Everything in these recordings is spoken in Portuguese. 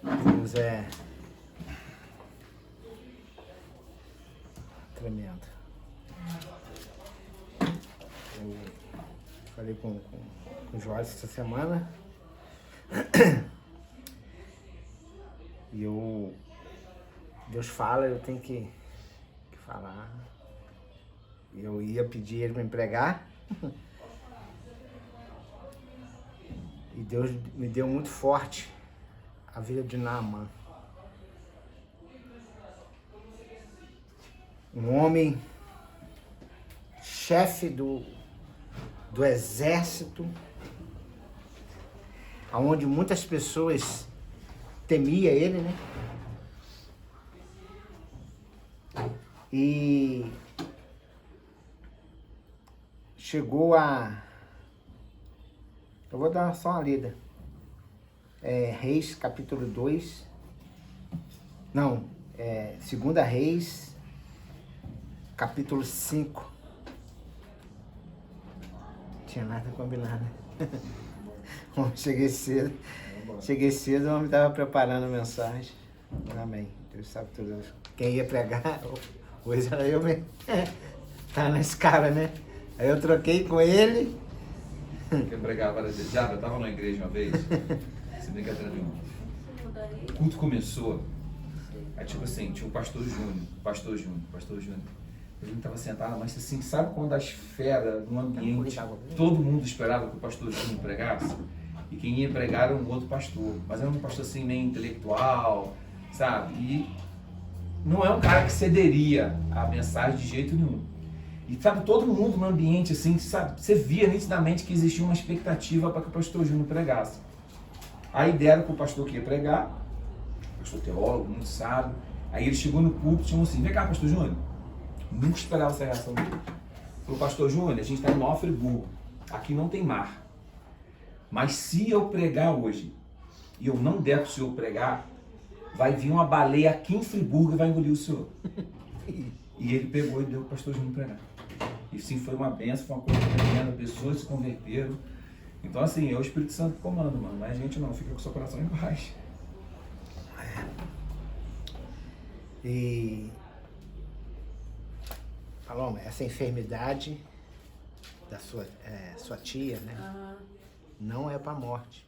Deus é tremendo. Eu falei com o Joyce essa semana e Deus fala, eu tenho que falar. Eu ia pedir ele para me pregar e Deus me deu muito forte a vida de Naamã. Um homem, chefe do exército, onde muitas pessoas temiam ele, né? E chegou a... Eu vou dar só uma lida. Reis, capítulo 2. Não, 2 Reis, capítulo 5. Não tinha nada combinado. Cheguei cedo, o homem estava preparando a mensagem. Amém. Deus sabe tudo. Quem ia pregar, hoje era eu mesmo. Tá na escala, né? Aí eu troquei com ele. Quem pregava era já, eu estava numa igreja uma vez, sem brincadeira nenhuma. O culto começou, aí tipo assim, tinha o pastor Júnior. Ele estava sentado, mas assim, sabe quando as feras no ambiente, todo mundo esperava que o pastor Júnior pregasse? E quem ia pregar era um outro pastor, mas era um pastor assim meio intelectual, sabe? E não é um cara que cederia a mensagem de jeito nenhum. E sabe, todo mundo no ambiente assim, sabe, você via nitidamente que existia uma expectativa para que o pastor Júnior pregasse. Aí deram para o pastor que ia pregar, pastor teólogo, muito sábio. Aí ele chegou no púlpito e chamou assim: vem cá, pastor Júnior. Nunca esperava essa reação dele. Falou: pastor Júnior, a gente está em Nova Friburgo, aqui não tem mar. Mas se eu pregar hoje e eu não der para o senhor pregar, vai vir uma baleia aqui em Friburgo e vai engolir o senhor. E ele pegou e deu para o pastor Júnior pregar. E sim, foi uma benção, foi uma coisa tremenda, pessoas se converteram. Então assim, é o Espírito Santo que comanda, mano, não é a gente não, fica com o seu coração em paz. E Paloma, essa enfermidade da sua tia, né? Não é para a morte.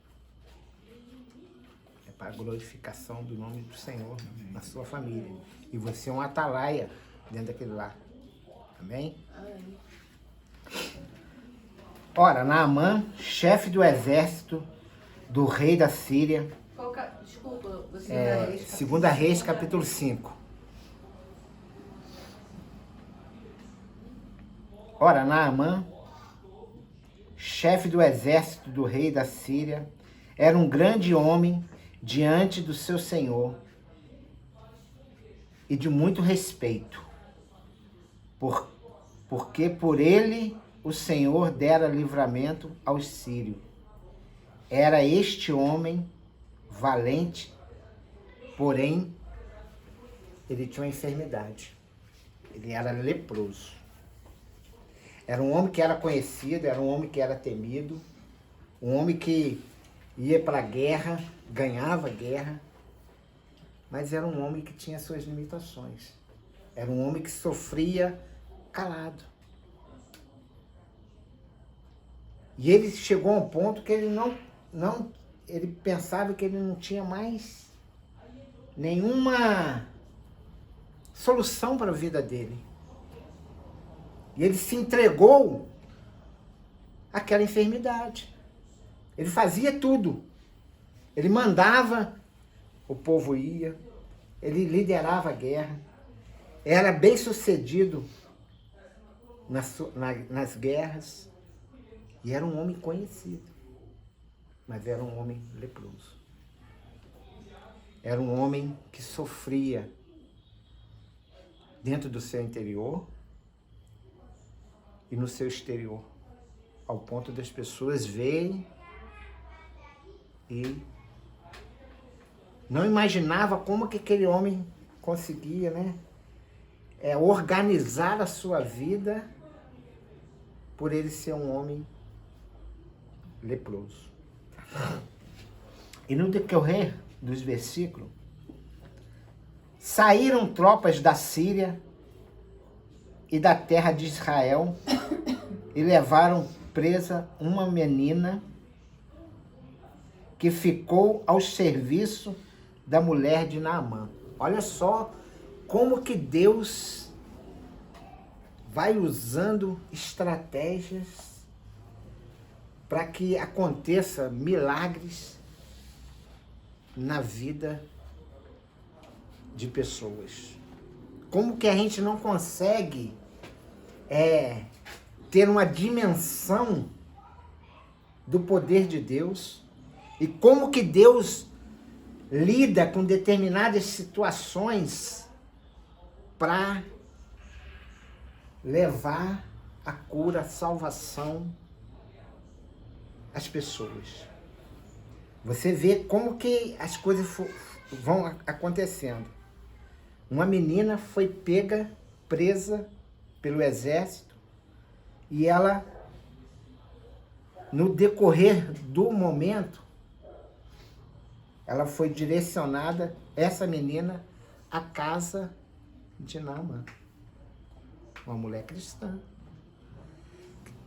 É para a glorificação do nome do Senhor na sua família. E você é um atalaia dentro daquele lar. Amém? Amém. Ora, Naamã, chefe do exército do rei da Síria. Desculpa, você 2 Reis, capítulo 5. Ora, Naamã, chefe do exército do rei da Síria, era um grande homem diante do seu senhor e de muito respeito, porque por ele o Senhor dera livramento aos sírios. Era este homem valente, porém ele tinha uma enfermidade. Ele era leproso. Era um homem que era conhecido, era um homem que era temido, um homem que ia para a guerra, ganhava guerra, mas era um homem que tinha suas limitações. Era um homem que sofria calado. E ele chegou a um ponto que ele ele pensava que ele não tinha mais nenhuma solução para a vida dele. E ele se entregou àquela enfermidade. Ele fazia tudo. Ele mandava, o povo ia, ele liderava a guerra, era bem sucedido nas guerras, e era um homem conhecido, mas era um homem leproso. Era um homem que sofria dentro do seu interior e no seu exterior, ao ponto das pessoas verem e não imaginava como que aquele homem conseguia, né, organizar a sua vida por ele ser um homem leproso. E no decorrer dos versículos, saíram tropas da Síria e da terra de Israel e levaram presa uma menina que ficou ao serviço da mulher de Naamã. Olha só como que Deus vai usando estratégias para que aconteça milagres na vida de pessoas. Como que a gente não consegue ter uma dimensão do poder de Deus e como que Deus lida com determinadas situações para levar a cura, a salvação às pessoas. Você vê como que as coisas vão acontecendo. Uma menina foi pega, presa pelo exército, e ela, no decorrer do momento, ela foi direcionada, essa menina, à casa de Naamã, uma mulher cristã.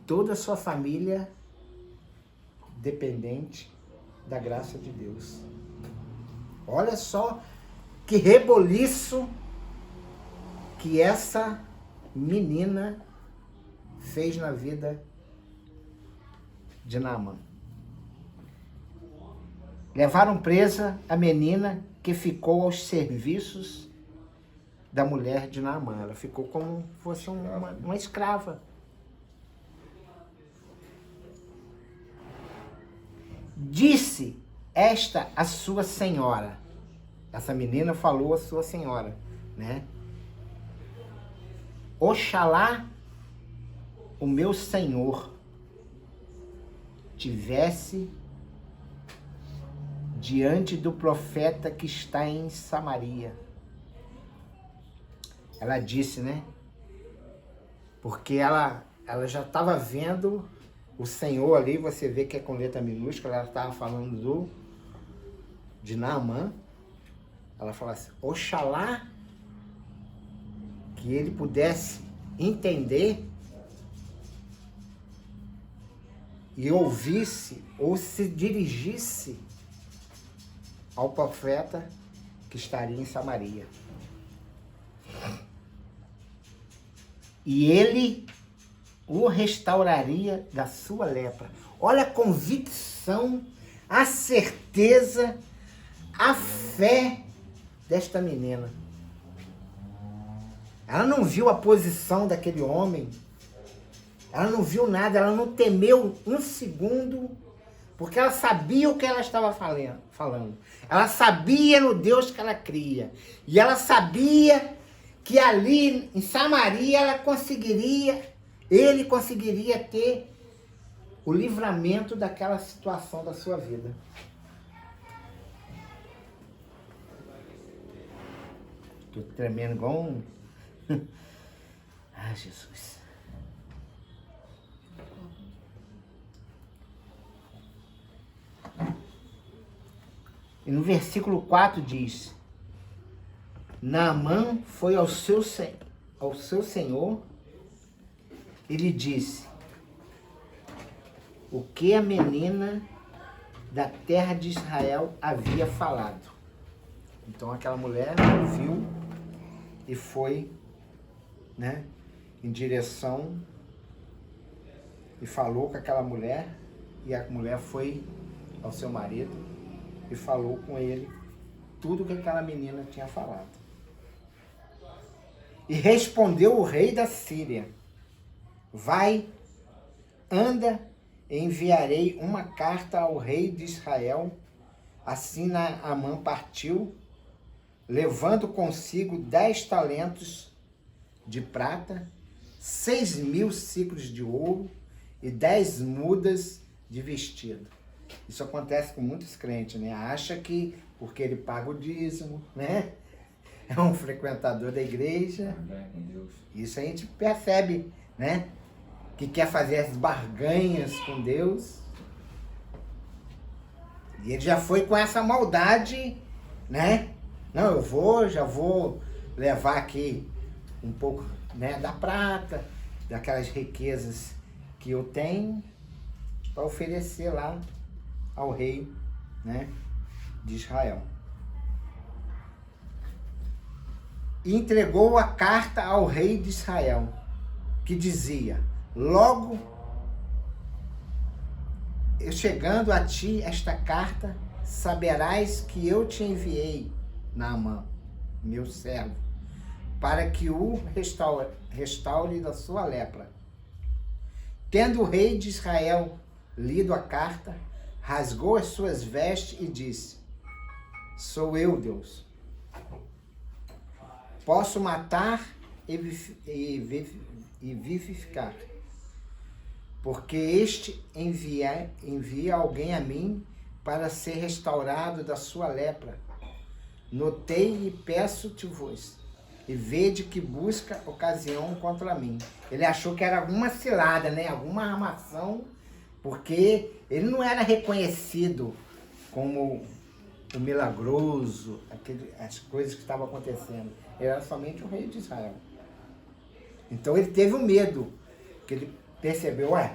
Toda a sua família dependente da graça de Deus. Olha só que reboliço que essa menina fez na vida de Naamã. Levaram presa a menina que ficou aos serviços da mulher de Naamã. Ela ficou como se fosse uma escrava. Disse esta a sua senhora. Essa menina falou a sua senhora, né? Oxalá o meu senhor tivesse diante do profeta que está em Samaria. Ela disse, né? Porque ela já estava vendo o Senhor ali, você vê que é com letra minúscula, ela estava falando de Naamã. Ela fala assim, oxalá que ele pudesse entender e ouvisse ou se dirigisse ao profeta que estaria em Samaria. E ele o restauraria da sua lepra. Olha a convicção, a certeza, a fé desta menina. Ela não viu a posição daquele homem, ela não viu nada, ela não temeu um segundo, porque ela sabia o que ela estava falando. Ela sabia no Deus que ela cria. E ela sabia que ali em Samaria ele conseguiria ter o livramento daquela situação da sua vida. Estou tremendo igual um... Ai, Jesus. E no versículo 4 diz: Naamã foi ao seu senhor e lhe disse o que a menina da terra de Israel havia falado. Então aquela mulher ouviu e foi, né, em direção e falou com aquela mulher, e a mulher foi ao seu marido e falou com ele tudo que aquela menina tinha falado. E respondeu o rei da Síria: vai, anda, enviarei uma carta ao rei de Israel. Assim Naamã partiu, levando consigo 10 talentos de prata, 6.000 ciclos de ouro e 10 mudas de vestido. Isso acontece com muitos crentes, né? Acha que porque ele paga o dízimo, né? É um frequentador da igreja. Isso a gente percebe, né? Que quer fazer as barganhas com Deus. E ele já foi com essa maldade né? Não, já vou levar aqui um pouco, né, da prata, daquelas riquezas que eu tenho, para oferecer lá ao rei, né, de Israel. E entregou a carta ao rei de Israel, que dizia: logo eu chegando a ti esta carta, saberás que eu te enviei, Naamã, meu servo, para que o restaure da sua lepra. Tendo o rei de Israel lido a carta, rasgou as suas vestes e disse: sou eu, Deus. Posso matar e vivificar, porque este envia alguém a mim para ser restaurado da sua lepra. Notei e peço-te-vos, e vede que busca ocasião contra mim. Ele achou que era alguma cilada, né? Alguma armação, porque ele não era reconhecido como o milagroso, as coisas que estavam acontecendo. Ele era somente o rei de Israel. Então ele teve um medo, que ele percebeu, o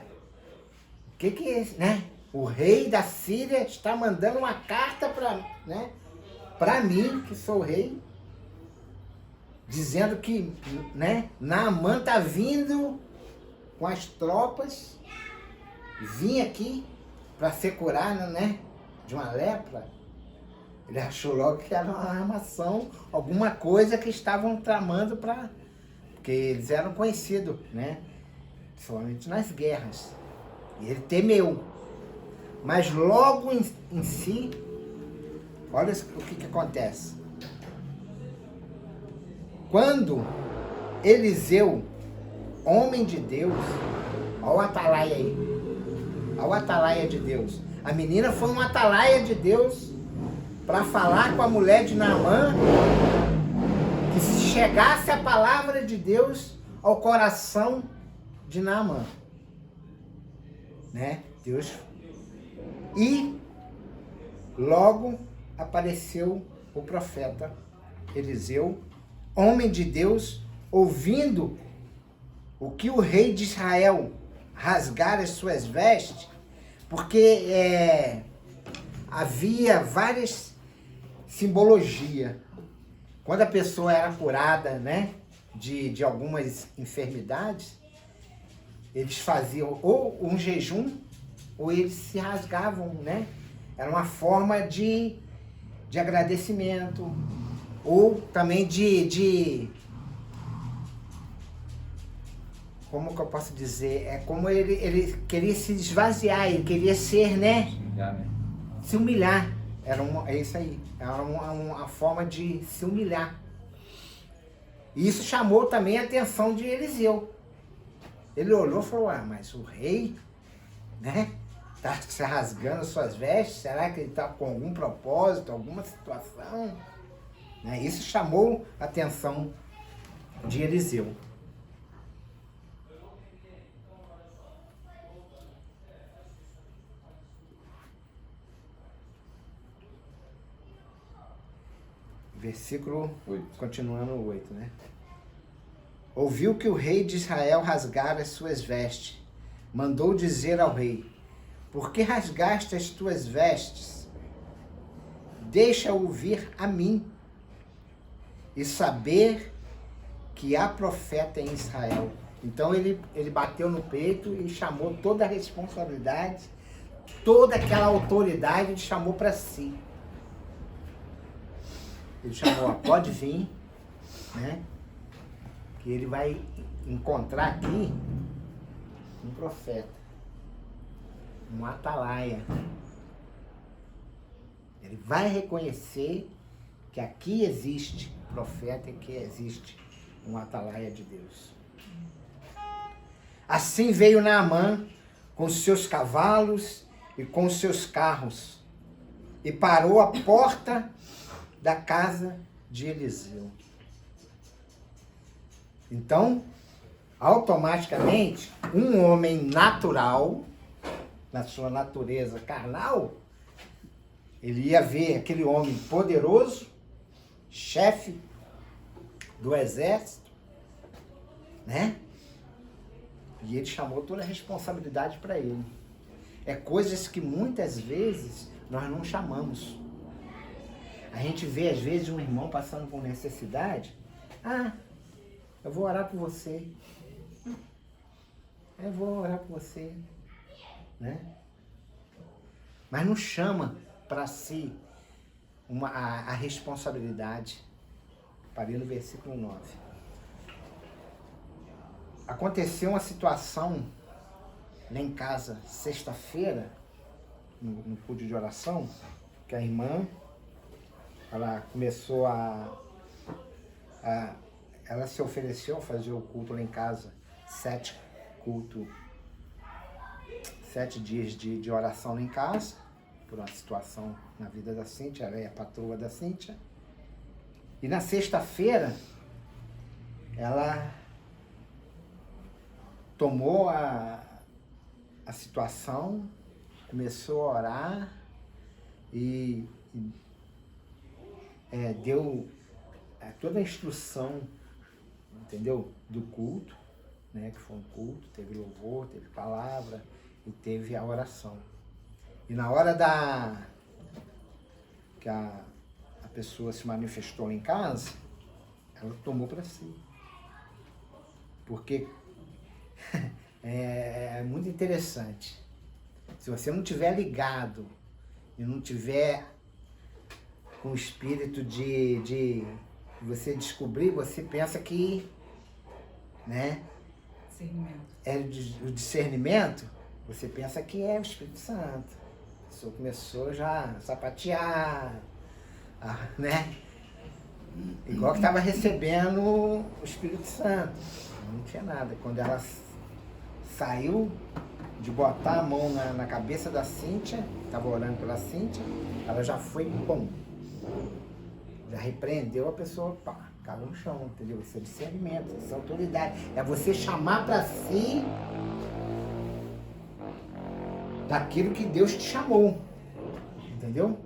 que é isso, né? O rei da Síria está mandando uma carta para mim, que sou o rei, dizendo que, né, Naamã está vindo com as tropas, vim aqui para ser curado, né, de uma lepra. Ele achou logo que era uma armação, alguma coisa que estavam tramando porque eles eram conhecidos, né, somente nas guerras. E ele temeu. Mas logo em si, olha o que acontece. Quando Eliseu, homem de Deus, olha o atalaia aí, olha o atalaia de Deus. A menina foi uma atalaia de Deus para falar com a mulher de Naamã, que se chegasse a palavra de Deus ao coração de Naamã, né? Deus. E logo apareceu o profeta Eliseu, homem de Deus, ouvindo o que o rei de Israel rasgara as suas vestes, porque havia várias simbologias. Quando a pessoa era curada, né, de algumas enfermidades, eles faziam ou um jejum, ou eles se rasgavam, né? Era uma forma de agradecimento, ou também como que eu posso dizer? É como ele queria se esvaziar, ele queria ser, né? Se humilhar, né? Se humilhar. É isso aí. Era uma forma de se humilhar. E isso chamou também a atenção de Eliseu. Ele olhou e falou: mas o rei, né, está se rasgando suas vestes, será que ele está com algum propósito, alguma situação? Né? Isso chamou a atenção de Eliseu. Versículo 8. Continuando o 8, né? Ouviu que o rei de Israel rasgara as suas vestes. Mandou dizer ao rei: por que rasgaste as tuas vestes? Deixa-o vir a mim e saber que há profeta em Israel. Então ele bateu no peito e chamou toda a responsabilidade, toda aquela autoridade, ele chamou para si. Ele chamou: pode vir, né? Que ele vai encontrar aqui um profeta, um atalaia. Ele vai reconhecer que aqui existe profeta e que existe um atalaia de Deus. Assim veio Naamã com seus cavalos e com seus carros e parou à porta da casa de Eliseu. Então, automaticamente, um homem natural, na sua natureza carnal, Ele ia ver aquele homem poderoso, chefe do exército, né? E ele chamou toda a responsabilidade para ele. É coisas que muitas vezes nós não chamamos. A gente vê às vezes um irmão passando por necessidade. Ah, eu vou orar por você. Eu vou orar por você, né? Mas não chama para si a responsabilidade. Parei no versículo 9. Aconteceu uma situação lá em casa, sexta-feira, no culto de oração, que a irmã, ela começou ela se ofereceu a fazer o culto lá em casa, 7 dias de oração lá em casa, por uma situação na vida da Cíntia, ela é a patroa da Cíntia. E na sexta-feira, ela tomou a situação, começou a orar e deu toda a instrução, entendeu? Do culto, né? Que foi um culto, teve louvor, teve palavra e teve a oração. E na hora que a pessoa se manifestou lá em casa, ela tomou para si. Porque é muito interessante. Se você não tiver ligado e não tiver com o espírito de você descobrir, você pensa que, né? Discernimento. É o discernimento, você pensa que é o Espírito Santo. A pessoa começou já a sapatear, né? Igual que estava recebendo o Espírito Santo. Não tinha nada. Quando ela saiu de botar a mão na cabeça da Cíntia, estava orando pela Cíntia, ela já foi, bom, já repreendeu a pessoa, pá, caiu no chão, entendeu? Isso é discernimento, isso é autoridade. É você chamar para si daquilo que Deus te chamou, entendeu?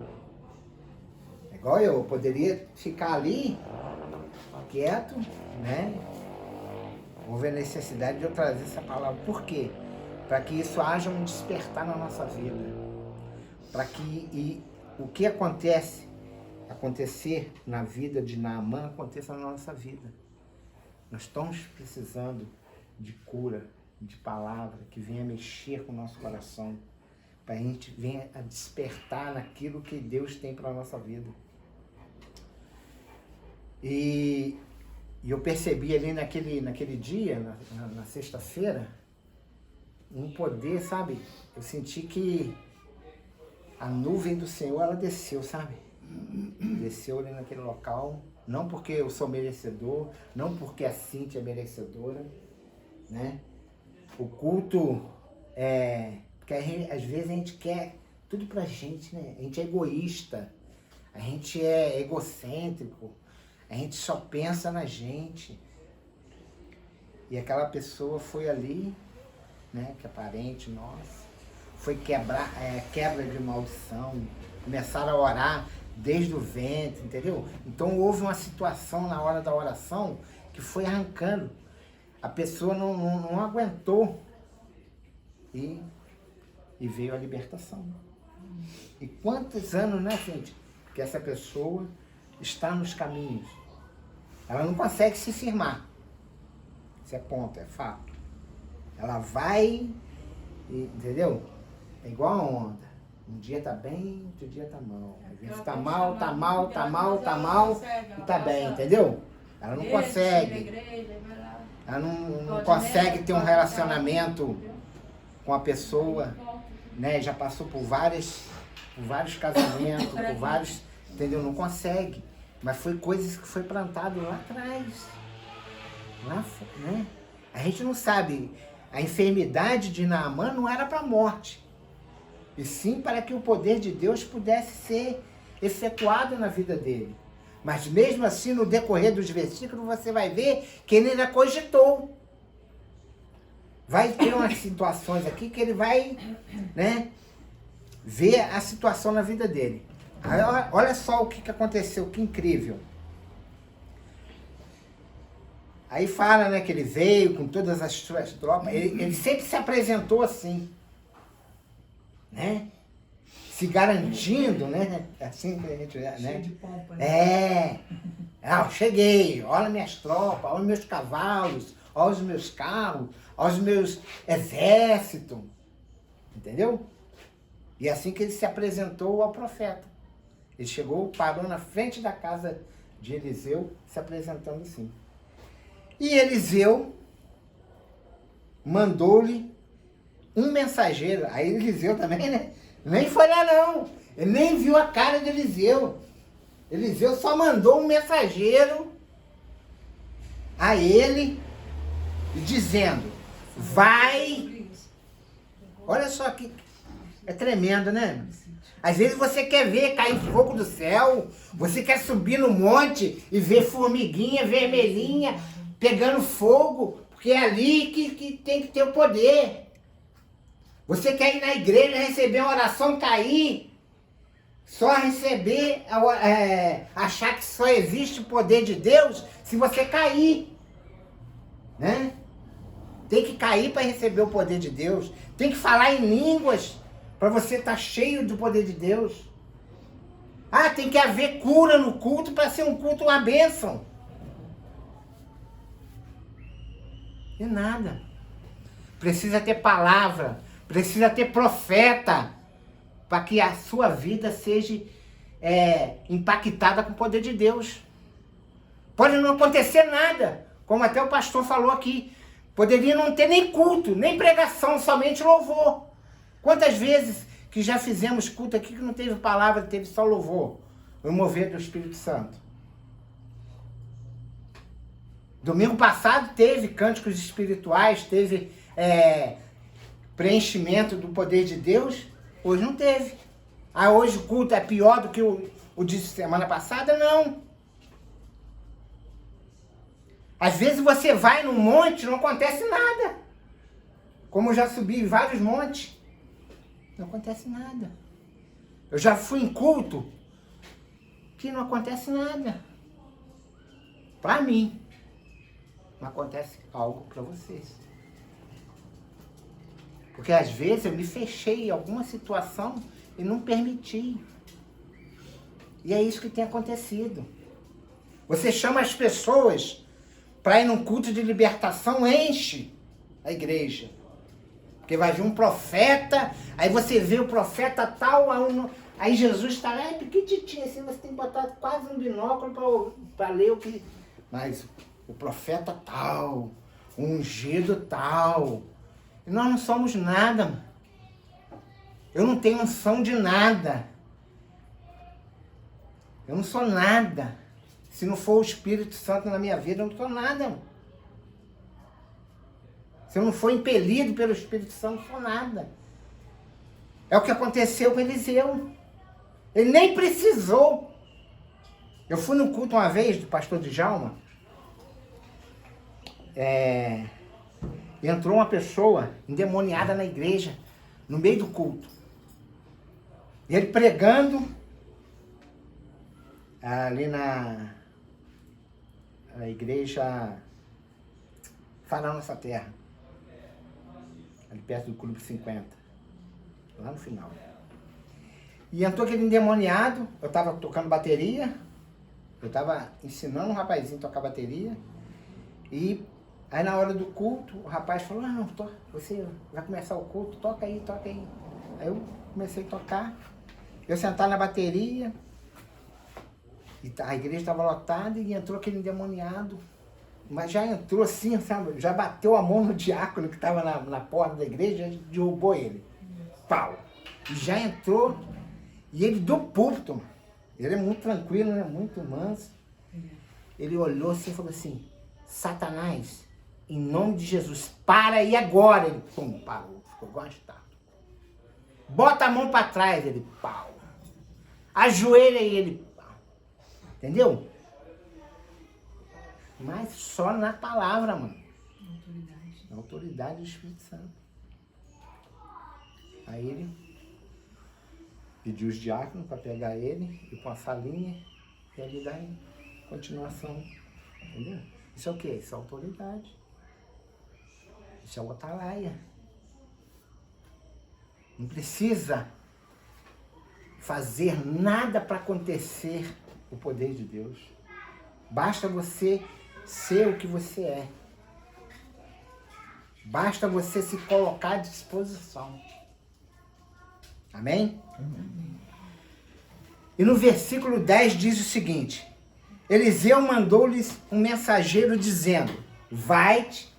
É igual eu poderia ficar ali, quieto, né? Houve a necessidade de eu trazer essa palavra. Por quê? Para que isso haja um despertar na nossa vida. Para que o que acontecer na vida de Naamã aconteça na nossa vida. Nós estamos precisando de cura, de palavra, que venha mexer com o nosso coração, para a gente venha a despertar naquilo que Deus tem para a nossa vida. E eu percebi ali naquele dia, na sexta-feira, um poder, sabe? Eu senti que a nuvem do Senhor, ela desceu, sabe? Desceu ali naquele local, não porque eu sou merecedor, não porque a Cíntia é merecedora, né? O culto porque às vezes a gente quer tudo pra gente, né? A gente é egoísta, a gente é egocêntrico, a gente só pensa na gente. E aquela pessoa foi ali, né? Que é parente nossa, foi quebra de maldição, começaram a orar desde o ventre, entendeu? Então houve uma situação na hora da oração que foi arrancando. A pessoa não aguentou e veio a libertação. E quantos anos, né, gente, que essa pessoa está nos caminhos. Ela não consegue se firmar. Isso é ponto, é fato. Ela vai, entendeu? É igual a onda. Um dia tá bem, outro dia tá mal. Às vezes tá mal, e tá bem, entendeu? Ela não consegue. Ela não consegue ter um relacionamento com a pessoa, né? Já passou por vários casamentos, por vários, entendeu? Não consegue. Mas foi coisas que foi plantado lá atrás. Né? A gente não sabe. A enfermidade de Naamã não era para a morte, e sim para que o poder de Deus pudesse ser efetuado na vida dele. Mas mesmo assim, no decorrer dos versículos, você vai ver que ele ainda cogitou. Vai ter umas situações aqui que ele vai, né, ver a situação na vida dele. Aí, olha só o que aconteceu, que incrível. Aí fala, né, que ele veio com todas as suas tropas. Ele sempre se apresentou assim, né? Se garantindo, né? Assim que a gente, né? Cheio de pompa, né? Eu cheguei, olha minhas tropas, olha meus cavalos, olha os meus carros, olha os meus exércitos. Entendeu? E assim que ele se apresentou ao profeta. Ele chegou, parou na frente da casa de Eliseu, se apresentando assim. E Eliseu mandou-lhe um mensageiro. Aí Eliseu também, né? Nem foi lá não. Ele nem viu a cara de Eliseu. Eliseu só mandou um mensageiro a ele, dizendo, vai... Olha só que... É tremendo, né? Às vezes você quer ver cair fogo do céu, você quer subir no monte e ver formiguinha vermelhinha pegando fogo, porque é ali que tem que ter o poder. Você quer ir na igreja, receber uma oração, cair, só receber, achar que só existe o poder de Deus se você cair, né? Tem que cair para receber o poder de Deus, tem que falar em línguas para você estar cheio do poder de Deus. Ah, tem que haver cura no culto para ser um culto uma bênção. E nada. Precisa ter palavra, precisa ter profeta, para que a sua vida seja impactada com o poder de Deus. Pode não acontecer nada, como até o pastor falou aqui. Poderia não ter nem culto, nem pregação, somente louvor. Quantas vezes que já fizemos culto aqui que não teve palavra, teve só louvor, o mover do Espírito Santo. Domingo passado teve cânticos espirituais, teve preenchimento do poder de Deus. Hoje não teve. Ah, hoje o culto é pior do que o de semana passada? Não. Às vezes você vai num monte e não acontece nada. Como eu já subi em vários montes. Não acontece nada. Eu já fui em culto que não acontece nada. Para mim. Não acontece algo para vocês. Porque às vezes eu me fechei em alguma situação e não permiti. E é isso que tem acontecido. Você chama as pessoas para ir num culto de libertação, enche a igreja. Porque vai vir um profeta, aí você vê o profeta tal, aí Jesus está lá, é pequititinho, assim, você tem que botar quase um binóculo para ler o que... Mas o profeta tal, o ungido tal... E nós não somos nada, mano. Eu não tenho unção de nada. Eu não sou nada. Se não for o Espírito Santo na minha vida, eu não sou nada, mano. Se eu não for impelido pelo Espírito Santo, eu não sou nada. É o que aconteceu com Eliseu. Ele nem precisou. Eu fui no culto uma vez do pastor Djalma. Entrou uma pessoa endemoniada na igreja, no meio do culto. E ele pregando ali na igreja Fará Nossa Terra, ali perto do Clube 50, lá no final. E entrou aquele endemoniado, eu estava tocando bateria, eu estava ensinando um rapazinho a tocar bateria, e aí na hora do culto, o rapaz falou, não, você vai começar o culto, toca aí, toca aí. Aí eu comecei a tocar, eu sentado na bateria, e a igreja estava lotada e entrou aquele endemoniado, mas já entrou assim, sabe, já bateu a mão no diácono que estava na porta da igreja e derrubou ele. Pau! E já entrou, e ele do púlpito, ele é muito tranquilo, né, muito manso, ele olhou assim e falou assim, Satanás, em nome de Jesus, para aí agora. Ele, pum, parou, ficou igual uma estátua. Bota a mão para trás, ele, pau. Ajoelha aí, ele, pau. Entendeu? Mas só na palavra, mano. Autoridade. Na autoridade do Espírito Santo. Aí ele pediu os diáconos para pegar ele e com a falinha e ali dar continuação. Entendeu? Isso é o quê? Isso é autoridade. Isso é o atalaia. Não precisa fazer nada para acontecer o poder de Deus. Basta você ser o que você é. Basta você se colocar à disposição. Amém? Amém. E no versículo 10 diz o seguinte: Eliseu mandou-lhes um mensageiro dizendo: vai-te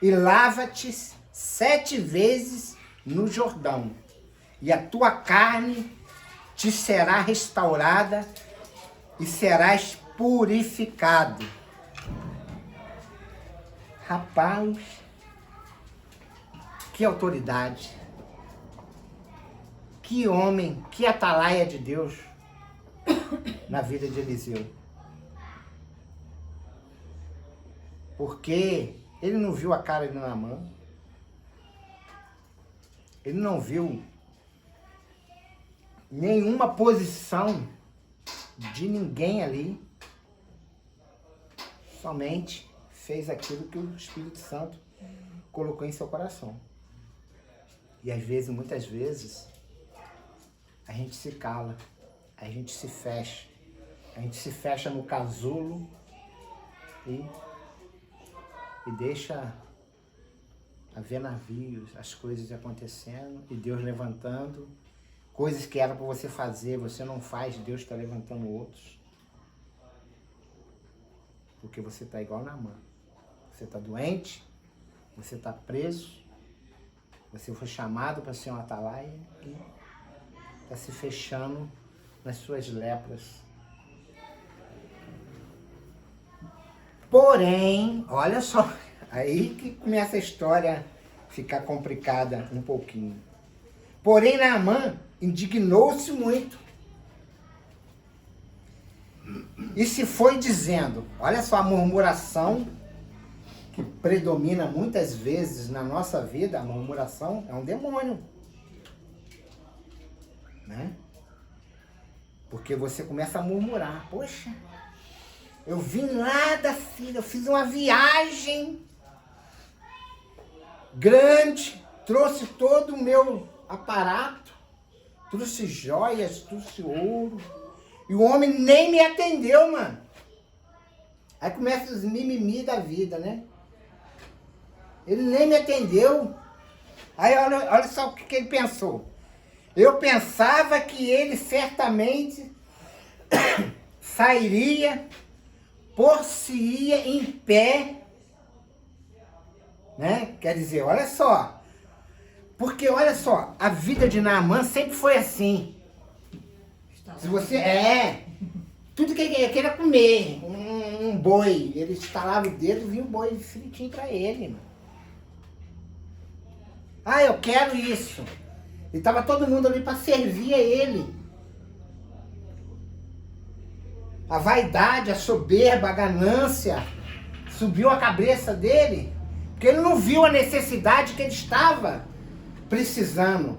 e lava-te 7 vezes no Jordão, e a tua carne te será restaurada e serás purificado. Rapaz, que autoridade, que homem, que atalaia de Deus na vida de Eliseu. Porque ele não viu a cara de Naamã, ele não viu nenhuma posição de ninguém ali, somente fez aquilo que o Espírito Santo colocou em seu coração. E às vezes, muitas vezes, a gente se cala, a gente se fecha no casulo e deixa haver navios, as coisas acontecendo e Deus levantando. Coisas que era para você fazer, você não faz, Deus está levantando outros. Porque você está igual Naamã. Você está doente, você está preso, você foi chamado para ser um atalaia e está se fechando nas suas lepras. Porém, olha só, aí que começa a história a ficar complicada um pouquinho. Porém, Naamã indignou-se muito e se foi dizendo, olha só a murmuração que predomina muitas vezes na nossa vida. A murmuração é um demônio, né? Porque você começa a murmurar, poxa, eu vim lá da filha, eu fiz uma viagem grande, trouxe todo o meu aparato, trouxe joias, trouxe ouro, e o homem nem me atendeu, mano. Aí começa os mimimi da vida, né? Ele nem me atendeu. Aí olha só o que ele pensou. Eu pensava que ele certamente sairia, por-se-ia em pé, né? Quer dizer, olha só. Porque, olha só, a vida de Naamã sempre foi assim. Se você... tudo que ele queria era comer. Um boi. Ele estalava o dedo e vinha um boi fritinho pra ele. Mano. Ah, eu quero isso. E tava todo mundo ali para servir a ele. A vaidade, a soberba, a ganância subiu a cabeça dele, porque ele não viu a necessidade que ele estava precisando.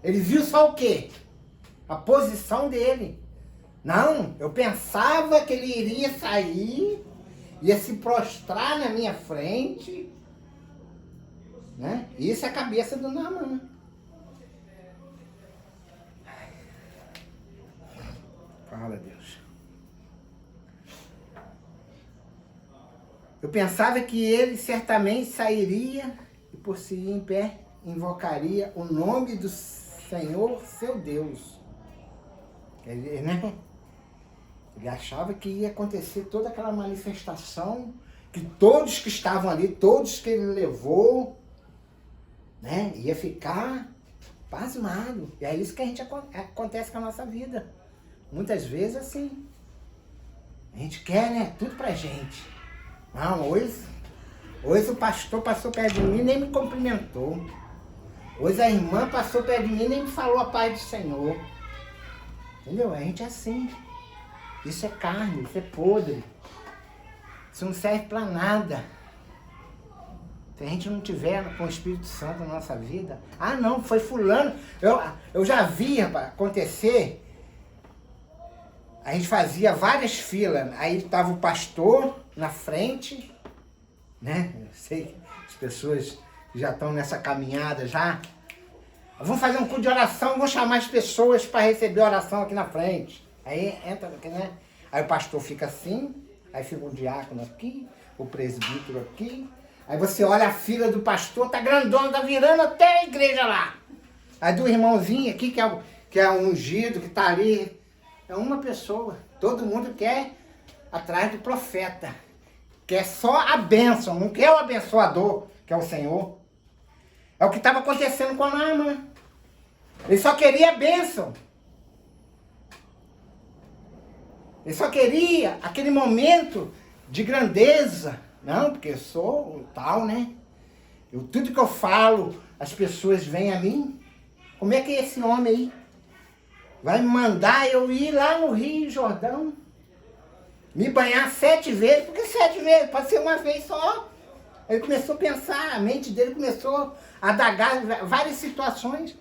Ele viu só o quê? A posição dele. Não, eu pensava que ele iria sair, ia se prostrar na minha frente, né? Isso é a cabeça do Naamã. Fala, Deus. Eu pensava que ele certamente sairia e por si em pé invocaria o nome do Senhor, seu Deus. Ele, né? Ele achava que ia acontecer toda aquela manifestação, que todos que estavam ali, todos que ele levou, né? Ia ficar pasmado. E é isso que a gente acontece com a nossa vida. Muitas vezes assim. A gente quer, né? Tudo pra gente. Não, hoje o pastor passou perto de mim e nem me cumprimentou. Hoje a irmã passou perto de mim e nem me falou a paz do Senhor. Entendeu? A gente é assim. Isso é carne, isso é podre. Isso não serve pra nada. Se a gente não tiver com o Espírito Santo na nossa vida, ah não, foi fulano. Eu já vi, rapaz, acontecer. A gente fazia várias filas, aí estava o pastor na frente, né? Eu sei que as pessoas já estão nessa caminhada já. Vamos fazer um culto de oração, vamos chamar as pessoas para receber a oração aqui na frente. Aí entra aqui, né? Aí o pastor fica assim, aí fica o diácono aqui, o presbítero aqui. Aí você olha a fila do pastor, tá grandona, tá virando até a igreja lá. Aí do irmãozinho aqui, que é um ungido, que tá ali, é uma pessoa. Todo mundo quer atrás do profeta. Quer só a bênção, não quer o abençoador, que é o Senhor. É o que estava acontecendo com a Naamã. Ele só queria a bênção. Ele só queria aquele momento de grandeza. Não, porque eu sou tal, né? Tudo que eu falo, as pessoas vêm a mim. Como é que é esse homem aí vai me mandar eu ir lá no Rio Jordão, me banhar 7 vezes? Por que 7 vezes? Pode ser uma vez só. Ele começou a pensar, a mente dele começou a dagar várias situações.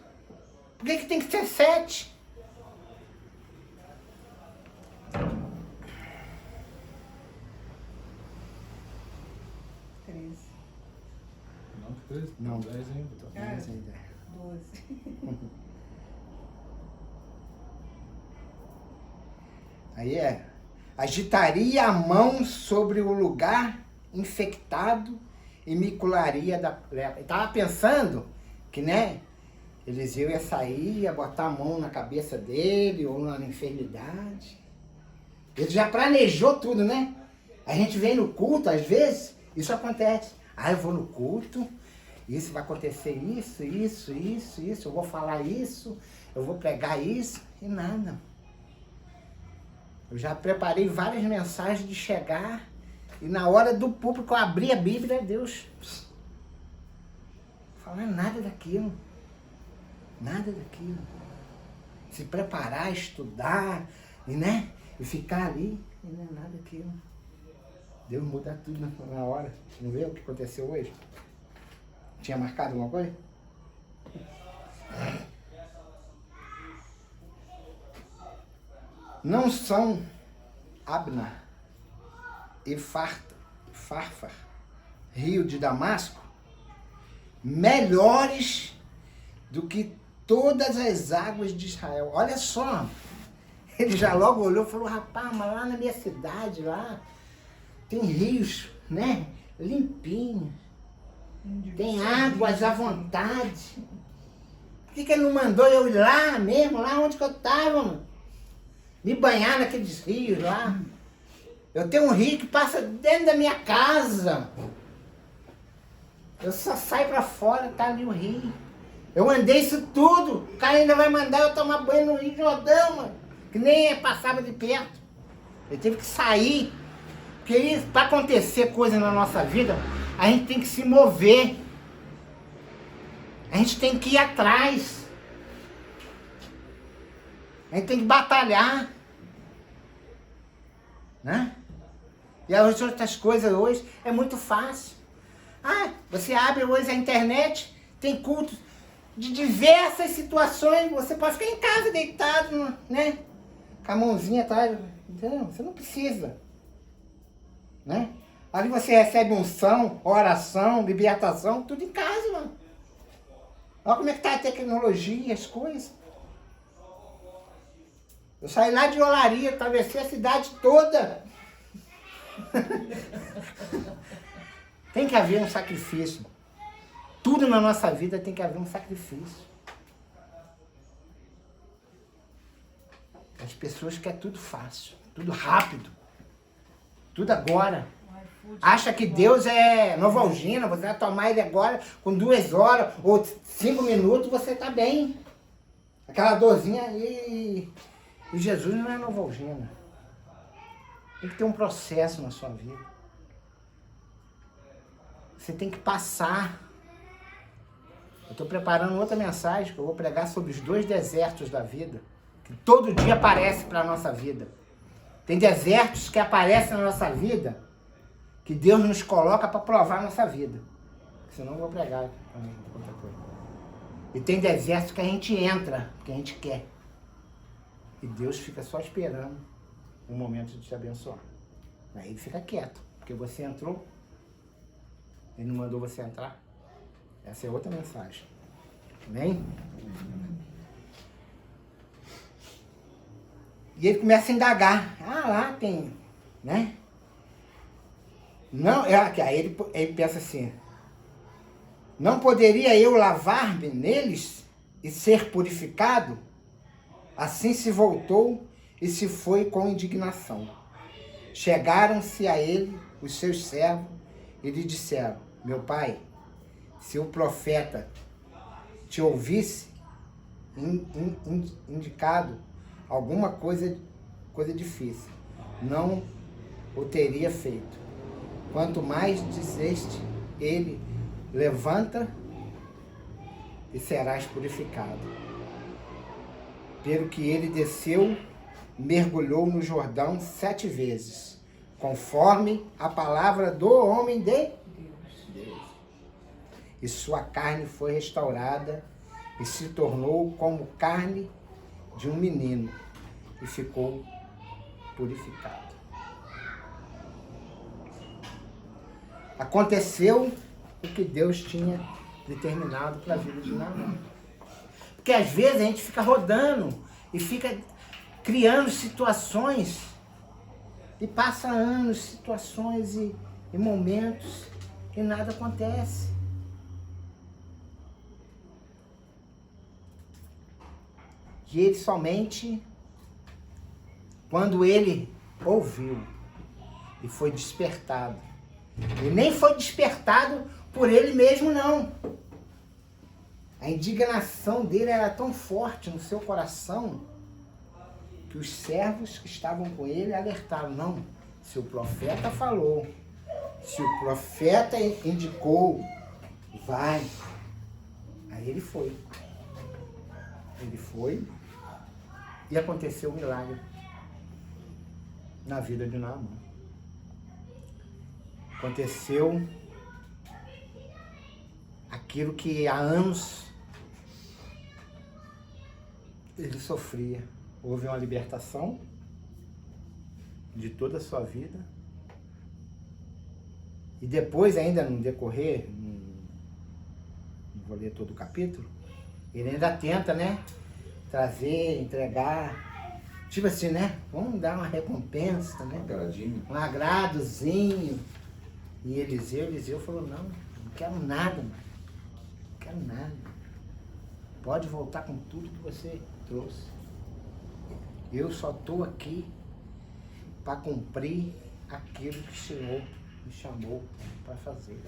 Por que tem que ser 7? Não, 10 ainda. 10 ainda. 12. Aí agitaria a mão sobre o lugar infectado e me curaria da lepra. Ele estava pensando que, né, Eliseu ia sair, ia botar a mão na cabeça dele ou na enfermidade. Ele já planejou tudo, né? A gente vem no culto, às vezes, isso acontece. Ah, eu vou no culto, isso vai acontecer isso, eu vou falar isso, eu vou pregar isso, e nada. Eu já preparei várias mensagens de chegar e na hora do público eu abri a Bíblia, Deus falando nada daquilo. Nada daquilo. Se preparar, estudar, e, né? E ficar ali, e não é nada daquilo. Deus muda tudo na hora. Não vê o que aconteceu hoje? Tinha marcado alguma coisa? Não são Abna e Farfar, rio de Damasco, melhores do que todas as águas de Israel. Olha só, ele já logo olhou e falou, rapaz, mas lá na minha cidade, lá, tem rios, né, limpinhos, tem águas à vontade. Por que ele não mandou eu ir lá mesmo, lá onde que eu estava, mano? Me banhar naqueles rios lá. Eu tenho um rio que passa dentro da minha casa. Eu só saio pra fora, tá ali o rio. Eu andei isso tudo. O cara ainda vai mandar eu tomar banho no Rio Jordão, mano. Que nem passava de perto. Eu tive que sair. Porque para acontecer coisa na nossa vida, a gente tem que se mover. A gente tem que ir atrás. A gente tem que batalhar. Né? E as outras coisas hoje é muito fácil. Ah, você abre hoje a internet, tem cultos de diversas situações, você pode ficar em casa deitado, né? Com a mãozinha atrás. Não, você não precisa. Né? Ali você recebe unção, oração, libertação, tudo em casa, mano. Olha como é que tá a tecnologia, as coisas. Eu saí lá de Olaria, atravessei a cidade toda. Tem que haver um sacrifício. Tudo na nossa vida tem que haver um sacrifício. As pessoas querem tudo fácil, tudo rápido, tudo agora. Acha que Deus é Novalgina, você vai tomar ele agora, com 2 horas ou 5 minutos, você está bem. Aquela dorzinha ali. E Jesus não é Novalgina. Tem que ter um processo na sua vida. Você tem que passar. Eu estou preparando outra mensagem que eu vou pregar sobre os 2 desertos da vida, que todo dia aparece para a nossa vida. Tem desertos que aparecem na nossa vida, que Deus nos coloca para provar a nossa vida. senão eu vou pregar também, outra coisa. E tem deserto que a gente entra, que a gente quer. E Deus fica só esperando o momento de te abençoar. Aí ele fica quieto, porque você entrou, ele não mandou você entrar. Essa é outra mensagem. Amém? E ele começa a indagar. Ah, lá tem, né? Não, aí ele pensa assim, não poderia eu lavar-me neles e ser purificado? Assim se voltou e se foi com indignação. Chegaram-se a ele os seus servos e lhe disseram, meu pai, se o profeta te ouvisse indicado alguma coisa difícil, não o teria feito. Quanto mais disseste, ele levanta e serás purificado. Pelo que ele desceu, mergulhou no Jordão 7 vezes, conforme a palavra do homem de Deus. E sua carne foi restaurada e se tornou como carne de um menino e ficou purificado. Aconteceu o que Deus tinha determinado para a vida de Naamã. Porque às vezes a gente fica rodando e fica criando situações e passa anos, situações e momentos e nada acontece. E ele somente, quando ele ouviu e foi despertado, ele nem foi despertado por ele mesmo, não. A indignação dele era tão forte no seu coração que os servos que estavam com ele alertaram, não, se o profeta falou, se o profeta indicou, vai. Aí ele foi. Ele foi e aconteceu um milagre na vida de Naamã. Aconteceu aquilo que há anos ele sofria. Houve uma libertação de toda a sua vida. E depois, ainda no decorrer, não vou ler todo o capítulo, ele ainda tenta, né, trazer, entregar, tipo assim, né, vamos dar uma recompensa, né, um agradozinho. E Eliseu falou, não quero nada, mano. Não quero nada. Pode voltar com tudo que você trouxe. Eu só estou aqui para cumprir aquilo que o Senhor me chamou para fazer.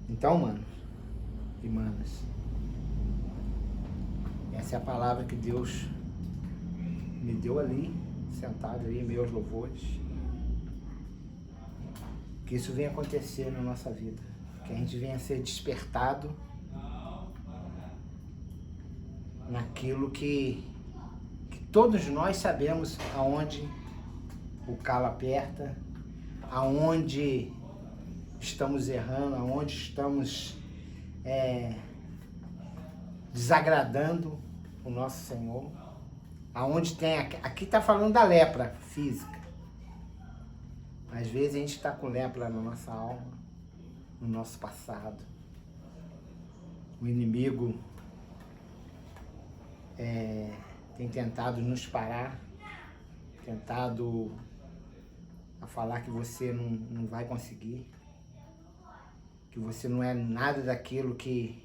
Então, manos e manas, essa é a palavra que Deus me deu ali, sentado ali em meus louvores. Que isso venha acontecer na nossa vida. Que a gente venha ser despertado naquilo que todos nós sabemos aonde o calo aperta, aonde estamos errando, aonde estamos desagradando o nosso Senhor, aonde tem, aqui está falando da lepra física. Às vezes a gente está com lepra na nossa alma, no nosso passado. O inimigo tem tentado nos parar, tentado a falar que você não vai conseguir, que você não é nada daquilo que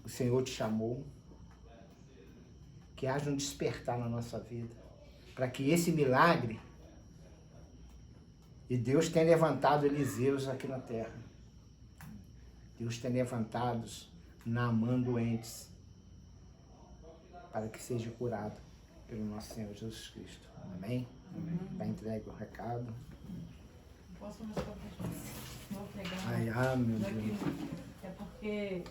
o Senhor te chamou. Que haja um despertar na nossa vida, para que esse milagre, e Deus tem levantado Eliseus aqui na terra. Deus tem levantado Naamã doentes, para que seja curado pelo nosso Senhor Jesus Cristo. Amém? Está entregue o recado. Posso mostrar para vou pegar? Ai, meu Deus. É porque